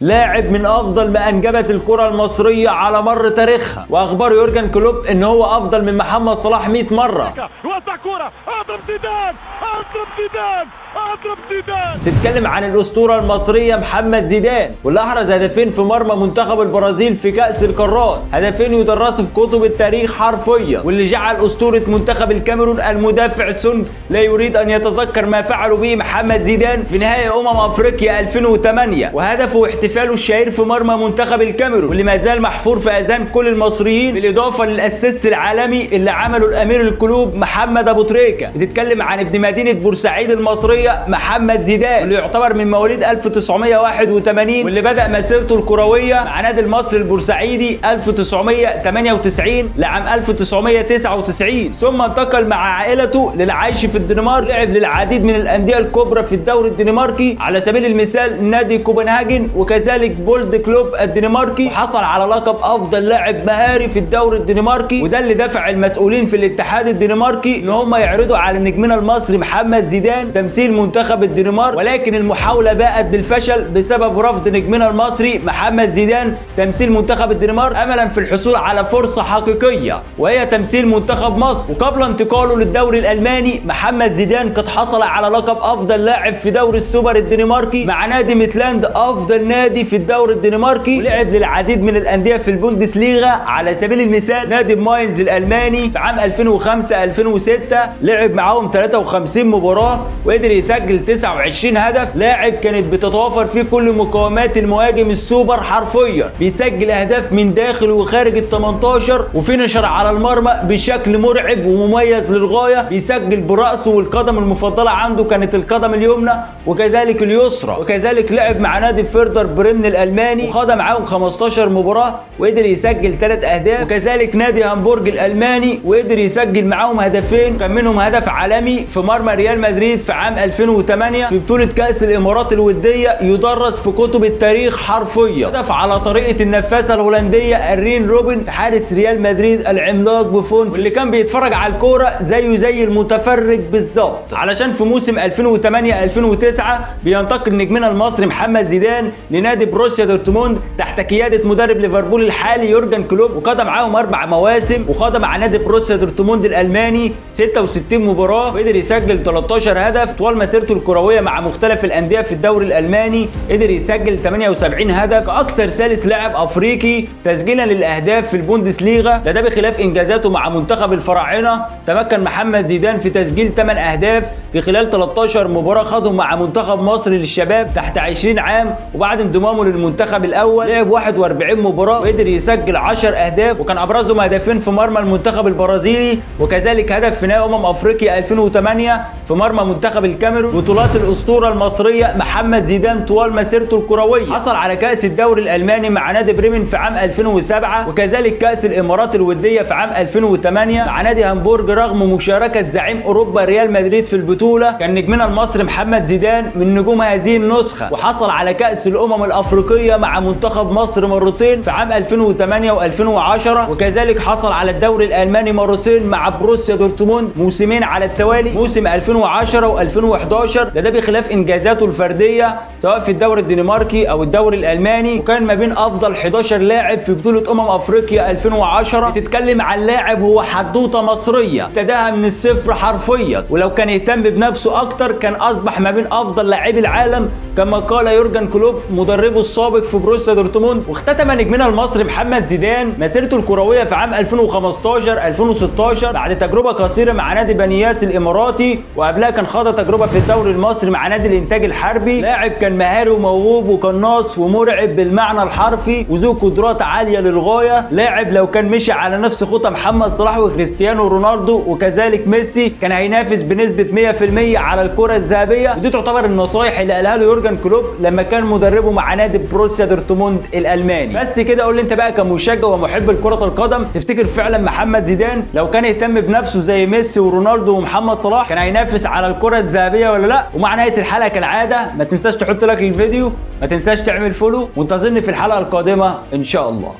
لاعب من افضل ما انجبت الكره المصريه على مر تاريخها، واخبار يورجن كلوب ان هو افضل من محمد صلاح 100 مره. وسع كرة، اضرب زيدان، اضرب زيدان، اضرب زيدان. تتكلم عن الاسطوره المصريه محمد زيدان، واللي احرز هدفين في مرمى منتخب البرازيل في كاس القارات، هدفين يدرسوا في كتب التاريخ حرفيا، واللي جعل اسطوره منتخب الكاميرون المدافع سون لا يريد ان يتذكر ما فعلوا به محمد زيدان في نهائي افريقيا 2008، وهدفه واحتفاله الشهير في مرمى منتخب الكاميرون، واللي ما زال محفور في اذهان كل المصريين، بالاضافه للاسيست العالمي اللي عمله الامير القلوب محمد ابو تريكه. بتتكلم عن ابن مدينه بورسعيد المصريه محمد زيدان، واللي يعتبر من مواليد 1981، واللي بدا مسيرته الكرويه مع نادي المصري البورسعيدي 1998 لعام 1999، ثم انتقل مع عائلته للعيش في الدنمارك. لعب للعديد من الانديه الكبرى في الدوري الدنماركي، على سبيل المثال نادي كوبنهاجن وكذلك بولد كلوب الدنماركي، وحصل على لقب افضل لاعب مهاري في الدوري الدنماركي، وده اللي دفع المسؤولين في الاتحاد الدنماركي ان هم يعرضوا على نجمنا المصري محمد زيدان تمثيل منتخب الدنمارك، ولكن المحاوله باءت بالفشل بسبب رفض نجمنا المصري محمد زيدان تمثيل منتخب الدنمارك، املا في الحصول على فرصه حقيقيه وهي تمثيل منتخب مصر. وقبل انتقاله للدوري الالماني، محمد زيدان قد حصل على لقب افضل لاعب في دوري السوبر الدنماركي مع نادي ميتلاند، افضل نادي في الدوري الدنماركي، ولعب للعديد من الانديه في البوندسليغا، على سبيل المثال نادي ماينز الالماني في عام 2005 2006 لعب معاهم 53 مباراه وقدر يسجل 29 هدف. لاعب كانت بتتوافر فيه كل مقومات المهاجم السوبر حرفيا، بيسجل اهداف من داخل وخارج ال 18 وفينشر على المرمى بشكل مرعب ومميز للغايه، بيسجل براسه والقدم المفضله عنده كانت القدم اليمنى وكذلك اليسرى. وكذلك لعب مع نادي فيردر بريمن الالماني وخاض معاهم 15 مباراه وقدر يسجل 3 اهداف، وكذلك نادي هامبورج الالماني وقدر يسجل معاهم هدفين، كان منهم هدف عالمي في مرمى ريال مدريد في عام 2008 في بطوله كاس الامارات الوديه، يدرس في كتب التاريخ حرفيا. هدف على طريقه النفاسه الهولنديه الرين روبن في حارس ريال مدريد العملاق بوفون، واللي كان بيتفرج على الكوره زيه زي المتفرج بالظبط، علشان في موسم 2008 2009 بينتقل نجمنا المصري محمد زيدان لنادي بروسيا دورتموند تحت قياده مدرب ليفربول الحالي يورجن كلوب، وقضى معاهم 4 مواسم، وخاض مع نادي بروسيا دورتموند الالماني 66 مباراه وقدر يسجل 13 هدف. طوال مسيرته الكرويه مع مختلف الانديه في الدوري الالماني قدر يسجل 78 هدف، كاكثر ثالث لاعب افريقي تسجيلا للاهداف في البوندسليغا. ده بخلاف انجازاته مع منتخب الفراعنه، تمكن محمد زيدان في تسجيل 8 اهداف في خلال 13 مباراه خاضهم مع منتخب مصر للشباب تحت 20 عام، وبعد انضمامه للمنتخب الاول لعب 41 مباراه وقدر يسجل 10 اهداف، وكان ابرزهم هدفين في مرمى المنتخب البرازيلي وكذلك هدف في نهائي افريقيا 2008 في مرمى منتخب الكاميرون. بطولات الاسطوره المصريه محمد زيدان طوال مسيرته الكرويه، حصل على كاس الدوري الالماني مع نادي بريمن في عام 2007 وكذلك كاس الامارات الوديه في عام 2008 مع نادي هامبورج. رغم مشاركه زعيم اوروبا ريال مدريد في البطوله، كان نجمنا المصري محمد زيدان من نجوم هذه النسخه، وحصل على كاس الافريقيه مع منتخب مصر مرتين في عام 2008 و2010، وكذلك حصل على الدوري الالماني مرتين مع بروسيا دورتموند موسمين على التوالي، موسم 2010 و2011. ده بخلاف انجازاته الفرديه سواء في الدوري الدنماركي او الدوري الالماني، وكان ما بين افضل 11 لاعب في بطوله افريقيا 2010. بتتكلم عن لاعب هو حدوته مصريه ابتداها من الصفر حرفيا، ولو كان يهتم بنفسه اكتر كان اصبح ما بين افضل لاعبي العالم كما قال يورجن كلوب مدربه السابق في بروسيا دورتموند. واختتم نجمنا المصري محمد زيدان مسيرته الكرويه في عام 2015 2016 بعد تجربه قصيره مع نادي بنياس الاماراتي، وقبلها كان خاض تجربه في الدوري المصري مع نادي الانتاج الحربي. لاعب كان مهاري وموهوب وقناص ومرعب بالمعنى الحرفي وذو قدرات عاليه للغايه. لاعب لو كان مشي على نفس خطى محمد صلاح وكريستيانو رونالدو وكذلك ميسي كان هينافس بنسبه 100% على الكره الذهبيه، ودي تعتبر النصايح اللي قالها له يورجن كلوب لما كان مدربه مع نادي بروسيا دورتموند الالماني. بس كده قول لي انت بقى كمشجع ومحب لكره القدم، تفتكر فعلا محمد زيدان لو كان يهتم بنفسه زي ميسي ورونالدو ومحمد صلاح كان هينافس على الكره الذهبيه ولا لا؟ ومع نهايه الحلقه كالعاده ما تنساش تحط لايك للفيديو، ما تنساش تعمل فولو، وانتظرني في الحلقه القادمه ان شاء الله.